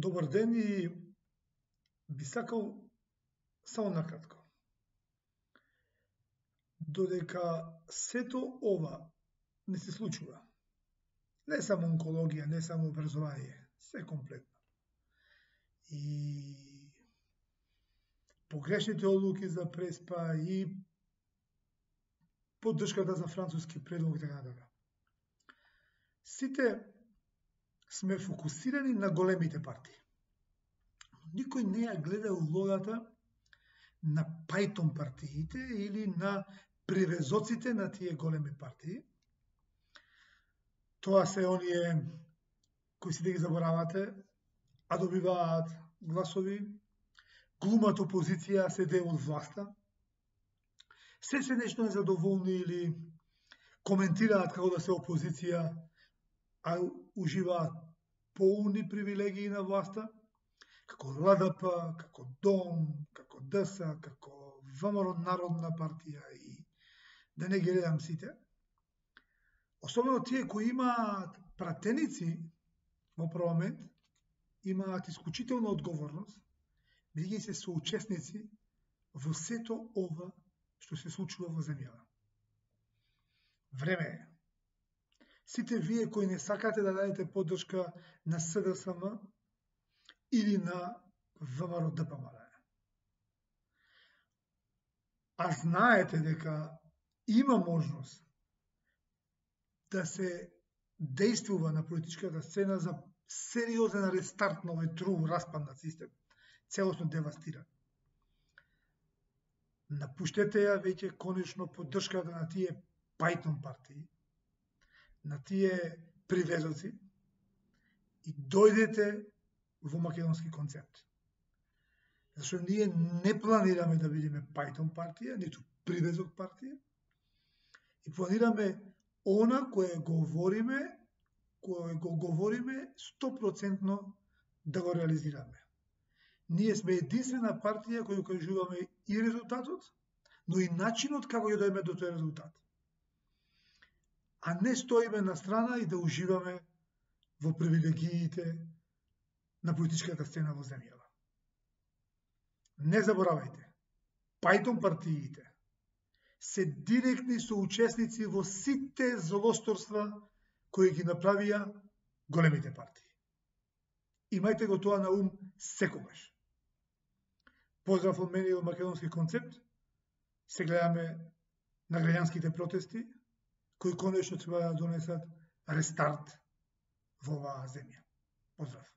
Добар ден и би сакал само накратко. Додека сето ова не се случува, не само онкологија, не само образование, се комплетно. И погрешните одлуки за Преспа и поддршката за француски предлог и така натаму. Сите сме фокусирани на големите партии. Никој не ја гледа улогата на пајтон партиите или на привезоците на тие големи партии. Тоа се оние кои си да ги заборавате, а добиваат гласови, глумат опозиција, се дел од власта, се нешто незадоволни или коментираат како да се опозиција, а уживаат полни привилегии на власта, како ЛДП, како ДОМ, како ДС, како ВМРО Народна партија и да не ги редам сите. Особено тие кои имаат пратеници во парламент, имаат исклучителна одговорност, бидејќи се соучесници во сето ова што се случува во земјава. Време е. Сите вие кои не сакате да дадете поддршка на СДСМ или на ВМРО ДПМН, а знаете дека има можност да се действува на политичката сцена за сериозен рестарт на овој трул распаднат систем, целосно девастиран. Напуштете ја веќе конечно поддршката на тие пајтон партии, на тие привезоци и дојдете во македонски концепт. Зашто ние не планираме да бидеме пајтон партија, ниту привезок партија, и планираме она кое го говориме 100% да го реализираме. Ние сме единствена партија која кажуваме и резултатот, но и начинот како ќе дојдеме до тој резултат. А не стоиме на страна и да уживаме во привилегиите на политичката сцена во земјава. Не заборавајте, пајтон партиите се директни соучесници во сите злосторства кои ги направија големите партии. Имајте го тоа на ум секогаш. Поздрав од мене и од македонски концепт. Се гледаме на граѓанските протести, кои конечно треба да донесат рестарт во оваа земја. Поздрав!